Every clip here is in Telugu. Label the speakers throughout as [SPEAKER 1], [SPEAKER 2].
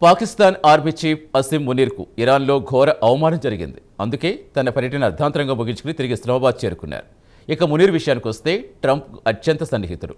[SPEAKER 1] పాకిస్తాన్ ఆర్మీ చీఫ్ అసీం మునీర్కు ఇరాన్లో ఘోర అవమానం జరిగింది. అందుకే తన పర్యటన అర్ధాంతరంగా ముగించుకుని తిరిగి ఇస్లామాబాద్ చేరుకున్నారు. ఇక మునీర్ విషయానికి వస్తే ట్రంప్ అత్యంత సన్నిహితుడు.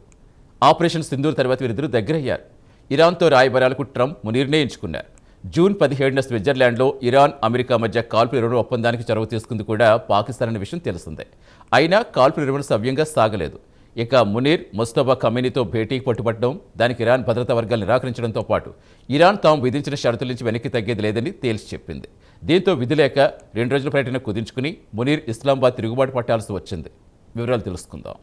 [SPEAKER 1] ఆపరేషన్ సింధూర్ తర్వాత వీరిద్దరూ దగ్గరయ్యారు. ఇరాన్తో రాయబారాలకు ట్రంప్ మునీర్నే ఎంచుకున్నారు. జూన్ 17న స్విట్జర్లాండ్లో ఇరాన్ అమెరికా మధ్య కాల్పుల విరమణ ఒప్పందానికి చొరవ తీసుకుంది కూడా పాకిస్తాన్ అనే విషయం తెలిసిందే. అయినా కాల్పుల విరమణ సవ్యంగా సాగలేదు. ఇక మునీర్ ముస్తఫా ఖమేనీతో భేటీకి పట్టుబట్టడం, దానికి ఇరాన్ భద్రతా వర్గాలు నిరాకరించడంతో పాటు ఇరాన్ తాము విధించిన షరతుల నుంచి వెనక్కి తగ్గేది లేదని తేల్చి చెప్పింది. దీంతో విధి లేక 2 రోజుల పర్యటన కుదించుకుని మునీర్ ఇస్లామాబాద్ తిరుగుబాటు పట్టాల్సి వచ్చింది. వివరాలు తెలుసుకుందాం.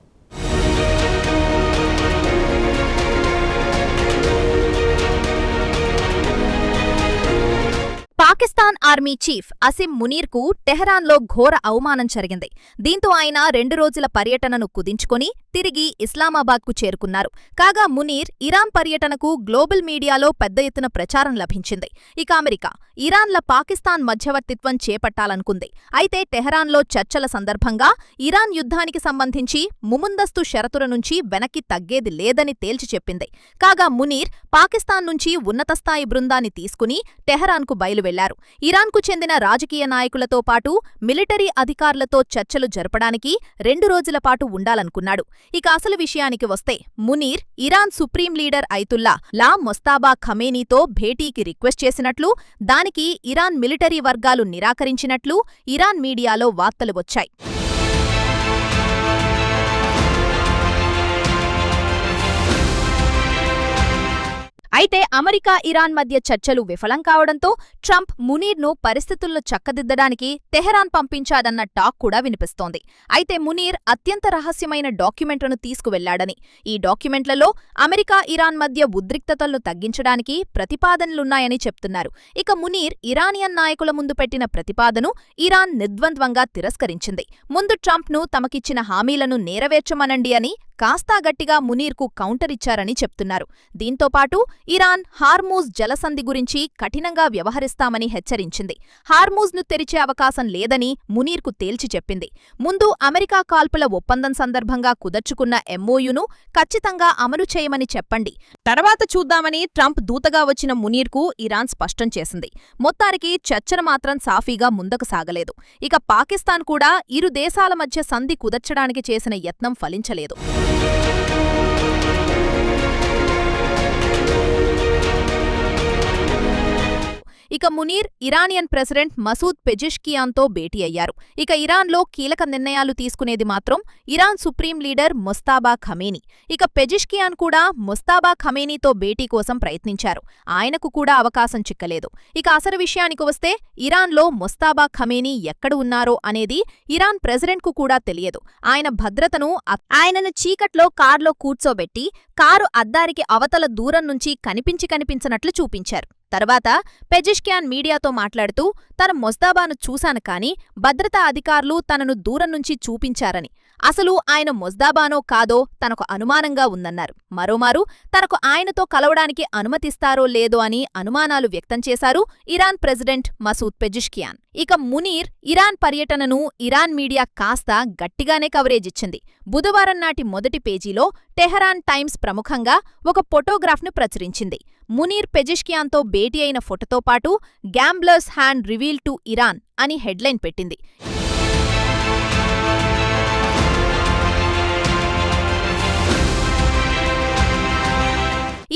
[SPEAKER 2] పాకిస్తాన్ ఆర్మీ చీఫ్ అసీం మునీర్కు టెహరాన్లో ఘోర అవమానం జరిగింది. దీంతో ఆయన 2 రోజుల పర్యటనను కుదించుకొని తిరిగి ఇస్లామాబాద్కు చేరుకున్నారు. కాగా మునీర్ ఇరాన్ పర్యటనకు గ్లోబల్ మీడియాలో పెద్ద ఎత్తున ప్రచారం లభించింది. ఇక అమెరికా, ఇరాన్ల పాకిస్తాన్ మధ్యవర్తిత్వం చేపట్టాలనుకుంది. అయితే టెహరాన్లో చర్చల సందర్భంగా ఇరాన్ యుద్ధానికి సంబంధించి ముముందస్తు షరతుల నుంచి వెనక్కి తగ్గేది లేదని తేల్చి చెప్పింది. కాగా మునీర్ పాకిస్తాన్ నుంచి ఉన్నతస్థాయి బృందాన్ని తీసుకుని టెహరాన్కు బయలువెళ్లారు. ఇరాన్కు చెందిన రాజకీయ నాయకులతో పాటు మిలిటరీ అధికారులతో చర్చలు జరపడానికి 2 రోజుల పాటు ఉండాలనుకున్నాడు. ఇక అసలు విషయానికి వస్తే Munir Iran supreme leader Ayatollah Mojtaba ఖమేనీతో భేటీకి రిక్వెస్ట్ చేసినట్లు, దానికి ఇరాన్ మిలిటరీ వర్గాలు నిరాకరించినట్లు ఇరాన్ మీడియాలో వార్తలు వచ్చాయి. అయితే అమెరికా ఇరాన్ మధ్య చర్చలు విఫలం కావడంతో ట్రంప్ మునీర్ను పరిస్థితులను చక్కదిద్దడానికి తెహరాన్ పంపించాడన్న టాక్ కూడా వినిపిస్తోంది. అయితే మునీర్ అత్యంత రహస్యమైన డాక్యుమెంట్లను తీసుకువెళ్లాడని, ఈ డాక్యుమెంట్లలో అమెరికా ఇరాన్ మధ్య ఉద్రిక్తతలను తగ్గించడానికి ప్రతిపాదనలున్నాయని చెప్తున్నారు. ఇక మునీర్ ఇరానియన్ నాయకుల ముందు పెట్టిన ప్రతిపాదను ఇరాన్ నిర్ద్వంద్వంగా తిరస్కరించింది. ముందు ట్రంప్ను తమకిచ్చిన హామీలను నెరవేర్చమనండి అని కాస్తా గట్టిగా మునీర్కు కౌంటర్ ఇచ్చారని చెప్తున్నారు. దీంతోపాటు ఇరాన్ హార్మూజ్ జలసంధి గురించి కఠినంగా వ్యవహరిస్తామని హెచ్చరించింది. హార్మూజ్ను తెరిచే అవకాశం లేదని మునీర్కు తేల్చి చెప్పింది. ముందు అమెరికా కాల్పుల ఒప్పందం సందర్భంగా కుదర్చుకున్న ఎంఓయూను ఖచ్చితంగా అమలు చేయమని చెప్పండి, తర్వాత చూద్దామని ట్రంప్ దూతగా వచ్చిన మునీర్కు ఇరాన్ స్పష్టం చేసింది. మొత్తానికి చర్చలు మాత్రం సాఫీగా ముందుకు సాగలేదు. ఇక పాకిస్తాన్ కూడా ఇరు దేశాల మధ్య సంధి కుదర్చడానికి చేసిన యత్నం ఫలించలేదు. ఇక మునీర్ ఇరానియన్ ప్రెసిడెంట్ మసూద్ పెజెష్కియాన్తో భేటీ అయ్యారు. ఇక ఇరాన్లో కీలక నిర్ణయాలు తీసుకునేది మాత్రం ఇరాన్ సుప్రీం లీడర్ ముస్తాబా ఖమేనీ. ఇక పెజెష్కియాన్ కూడా ముస్తాబా ఖమేనీతో భేటీ కోసం ప్రయత్నించారు. ఆయనకు కూడా అవకాశం చిక్కలేదు. ఇక అసలు విషయానికి వస్తే ఇరాన్లో ముస్తాబా ఖమేనీ ఎక్కడ ఉన్నారో అనేది ఇరాన్ ప్రెసిడెంట్కు కూడా తెలియదు. ఆయనను చీకట్లో కార్లో కూర్చోబెట్టి కారు అద్దారికి అవతల దూరం నుంచి కనిపించినట్లు చూపించారు. తర్వాత పెజెష్కియాన్ మీడియాతో మాట్లాడుతూ, తన మొస్తాబాను చూశాను కానీ భద్రతా అధికారులు తనను దూరం నుంచి చూపించారని, అసలు ఆయన మొస్తాబానో కాదో తనకు అనుమానంగా ఉందన్నారు. మరోమారు తనకు ఆయనతో కలవడానికి అనుమతిస్తారో లేదో అని అనుమానాలు వ్యక్తం చేశారు ఇరాన్ ప్రెసిడెంట్ మసూద్ పెజెష్కియాన్. ఇక మునీర్ ఇరాన్ పర్యటనను ఇరాన్ మీడియా కాస్త గట్టిగానే కవరేజ్ ఇచ్చింది. బుధవారం నాటి మొదటి పేజీలో టెహరాన్ టైమ్స్ ప్రముఖంగా ఒక ఫోటోగ్రాఫ్ను ప్రచురించింది. మునీర్ పెజెష్కియాన్తో భేటీ అయిన ఫోటోతో పాటు gamblers hand reveal to Iran అని హెడ్లైన్ పెట్టింది.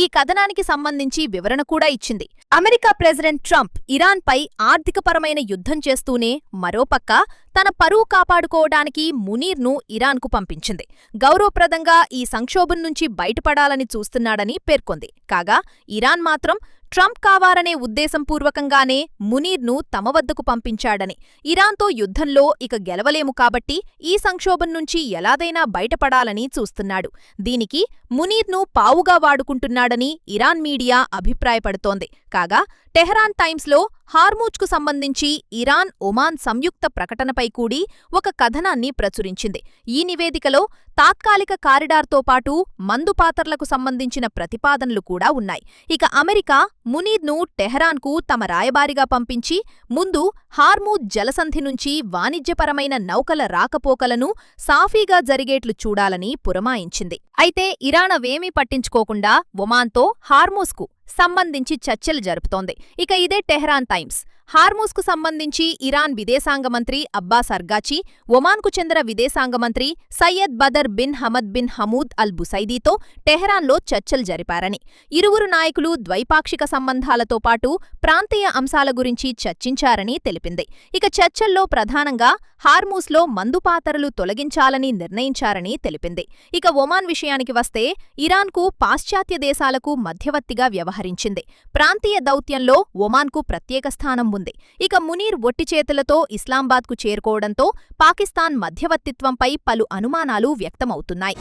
[SPEAKER 2] ఈ కథనానికి సంబంధించి వివరణ కూడా ఇచ్చింది. అమెరికా ప్రెసిడెంట్ ట్రంప్ ఇరాన్పై ఆర్థికపరమైన యుద్ధం చేస్తూనే మరోపక్క తన పరువు కాపాడుకోవడానికి మునీర్ను ఇరాన్కు పంపించింది. గౌరవప్రదంగా ఈ సంక్షోభం నుంచి బయటపడాలని చూస్తున్నాడని పేర్కొంది. కాగా ఇరాన్ మాత్రం ట్రంప్ కావాలనే ఉద్దేశంపూర్వకంగానే మునీర్ను తమ వద్దకు పంపించాడని, ఇరాన్తో యుద్ధంలో ఇక గెలవలేము కాబట్టి ఈ సంక్షోభం నుంచి ఎలాదైనా బయటపడాలని చూస్తున్నాడు. దీనికి మునీర్ను పావుగా వాడుకుంటున్నాడని ఇరాన్ మీడియా అభిప్రాయపడుతోంది. కాగా టెహరాన్ టైమ్స్లో హార్మూజ్కు సంబంధించి ఇరాన్, ఒమాన్ సంయుక్త ప్రకటనపై కూడి ఒక కథనాన్ని ప్రచురించింది. ఈ నివేదికలో తాత్కాలిక కారిడార్తో పాటు మందుపాతర్లకు సంబంధించిన ప్రతిపాదనలు కూడా ఉన్నాయి. ఇక అమెరికా మునీర్ను టెహరాన్కు తమ రాయబారిగా పంపించి ముందు హార్మూజ్ జలసంధి నుంచి వాణిజ్యపరమైన నౌకల రాకపోకలను సాఫీగా జరిగేట్లు చూడాలని పురమాయించింది. అయితే ఇరాన్ ఇరాన్ అవేమీ పట్టించుకోకుండా ఒమాన్తో హార్మూజ్కు సంబంధించి చర్చలు జరుపుతోంది. ఇక ఇదే టెహ్రాన్ టైమ్స్. హార్మూజ్కు సంబంధించి ఇరాన్ విదేశాంగ మంత్రి అబ్బాస్ అర్గాచి, ఒమాన్కు చెందిన విదేశాంగ మంత్రి Sayyid Badr bin Hamad bin Hamoud Al బుసైదీతో టెహ్రాన్లో చర్చలు జరిపారని, ఇరువురు నాయకులు ద్వైపాక్షిక సంబంధాలతో పాటు ప్రాంతీయ అంశాల గురించి చర్చించారని తెలిపింది. ఇక చర్చల్లో ప్రధానంగా హార్మూజ్లో మందుపాతరలు తొలగించాలని నిర్ణయించారని తెలిపింది. ఇక ఒమాన్ విషయానికి వస్తే ఇరాన్కు పాశ్చాత్య దేశాలకు మధ్యవర్తిగా వ్యవహరించింది. ప్రాంతీయ దౌత్యంలో ఒమాన్కు ప్రత్యేక స్థానం ఉంది. ఇక మునీర్ ఒట్టి చేతులతో ఇస్లామాబాద్కు చేరుకోవడంతో పాకిస్తాన్ మధ్యవర్తిత్వంపై పలు అనుమానాలు వ్యక్తమవుతున్నాయి.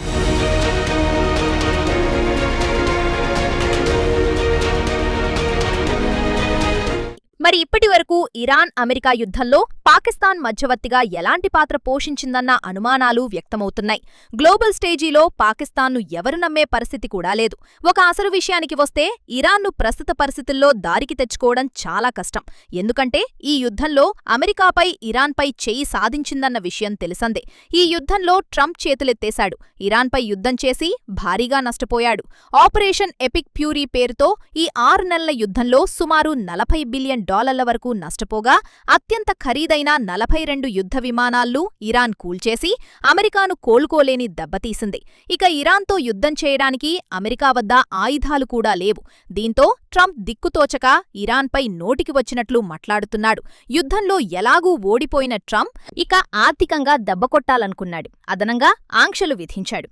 [SPEAKER 2] మరి ఇప్పటివరకు ఇరాన్ అమెరికా యుద్ధంలో పాకిస్తాన్ మధ్యవర్తిగా ఎలాంటి పాత్ర పోషించిందన్న అనుమానాలు వ్యక్తమవుతున్నాయి. గ్లోబల్ స్టేజీలో పాకిస్తాన్ను ఎవరు నమ్మే పరిస్థితి కూడా లేదు. ఒక అసలు విషయానికి వస్తే ఇరాన్ను ప్రస్తుత పరిస్థితుల్లో దారికి తెచ్చుకోవడం చాలా కష్టం. ఎందుకంటే ఈ యుద్ధంలో అమెరికాపై ఇరాన్పై చెయ్యి సాధించిందన్న విషయం తెలిసిందే. ఈ యుద్ధంలో ట్రంప్ చేతులెత్తేశాడు. ఇరాన్పై యుద్ధం చేసి భారీగా నష్టపోయాడు. ఆపరేషన్ ఎపిక్ ఫ్యూరీ పేరుతో ఈ 6 నెలల యుద్ధంలో సుమారు $40 బిలియన్ వరకు నష్టపోగా అత్యంత ఖరీదైన 42 యుద్ధ విమానాలను ఇరాన్ కూల్చేసి అమెరికాను కోలుకోలేని దెబ్బతీసింది. ఇక ఇరాన్తో యుద్ధం చేయడానికి అమెరికా వద్ద ఆయుధాలు కూడా లేవు. దీంతో ట్రంప్ దిక్కుతోచక ఇరాన్పై నోటికి వచ్చినట్లు మాట్లాడుతున్నాడు. యుద్ధంలో ఎలాగూ ఓడిపోయిన ట్రంప్ ఇక ఆర్థికంగా దెబ్బకొట్టాలనుకున్నాడు. అదనంగా ఆంక్షలు విధించాడు.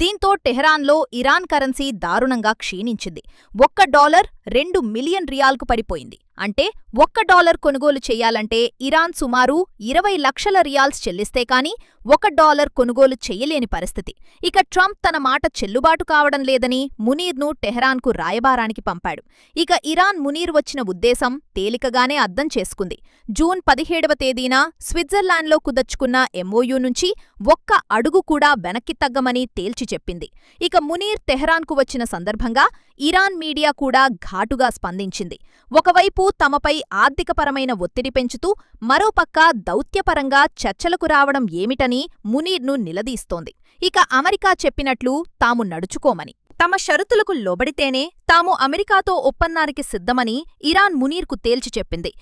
[SPEAKER 2] దీంతో టెహ్రాన్లో ఇరాన్ కరెన్సీ దారుణంగా క్షీణించింది. $1 2 మిలియన్ రియాల్కు పడిపోయింది. అంటే $1 కొనుగోలు చెయ్యాలంటే ఇరాన్ సుమారు 20 లక్షల రియాల్స్ చెల్లిస్తే కాని $1 కొనుగోలు చెయ్యలేని పరిస్థితి. ఇక ట్రంప్ తన మాట చెల్లుబాటు కావడం లేదని మునీర్ను టెహ్రాన్కు రాయబారానికి పంపాడు. ఇక ఇరాన్ మునీర్ వచ్చిన ఉద్దేశం తేలికగానే అర్థం చేసుకుంది. జూన్ 17వ తేదీన స్విట్జర్లాండ్లో కుదర్చుకున్న ఎంఓయూ నుంచి ఒక్క అడుగు కూడా వెనక్కి తగ్గమని తేల్చి చెప్పింది. ఇక మునీర్ టెహ్రాన్కు వచ్చిన సందర్భంగా ఇరాన్ మీడియా కూడా ఘాటుగా స్పందించింది. ఒకవైపు తమపై ఆర్థికపరమైన ఒత్తిడి పెంచుతూ మరోపక్క దౌత్యపరంగా చర్చలకు రావడం ఏమిటని మునీర్ను నిలదీస్తోంది. ఇక అమెరికా చెప్పినట్లు తాము నడుచుకోమని, తమ షరతులకు లోబడితేనే తాము అమెరికాతో ఒప్పందానికి సిద్ధమని ఇరాన్ మునీర్కు తేల్చి చెప్పింది.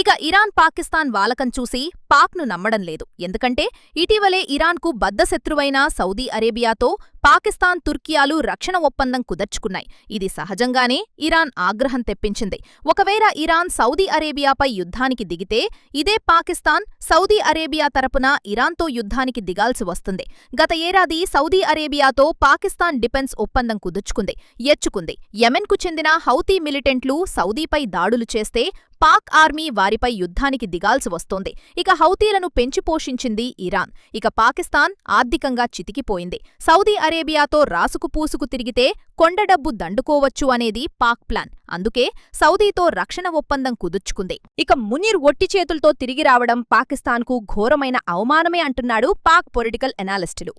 [SPEAKER 2] ఇక ఇరాన్ పాకిస్తాన్ వాలకం చూసి పాక్ను నమ్మడం లేదు. ఎందుకంటే ఇటీవలే ఇరాన్కు బద్ధశత్రువైన సౌదీ అరేబియాతో పాకిస్తాన్, తుర్కియాలు రక్షణ ఒప్పందం కుదర్చుకున్నాయి. ఇది సహజంగానే ఇరాన్ ఆగ్రహం తెప్పించింది. ఒకవేళ ఇరాన్ సౌదీ అరేబియాపై యుద్ధానికి దిగితే ఇదే పాకిస్తాన్ సౌదీ అరేబియా తరపున ఇరాన్తో యుద్ధానికి దిగాల్సి వస్తుంది. గత ఏడాది సౌదీ అరేబియాతో పాకిస్తాన్ డిఫెన్స్ ఒప్పందం కుదుర్చుకుంది, ఎచ్చుకుంది. యెమెన్కు చెందిన హౌతీ మిలిటెంట్లు సౌదీపై దాడులు చేస్తే పాక్ ఆర్మీ వారిపై యుద్ధానికి దిగాల్సి వస్తోంది. ఇక హౌతీలను పెంచిపోషించింది ఇరాన్. ఇక పాకిస్తాన్ ఆర్థికంగా చితికిపోయింది. సౌదీ అరేబియాతో రాసుకు పూసుకు తిరిగితే కొండడబ్బు దండుకోవచ్చు అనేది పాక్ ప్లాన్. అందుకే సౌదీతో రక్షణ ఒప్పందం కుదుర్చుకుంది. ఇక మునీర్ ఒట్టి చేతులతో తిరిగి రావడం పాకిస్తాన్కు ఘోరమైన అవమానమే అంటున్నాడు పాక్ పొలిటికల్ ఎనాలిస్టులు.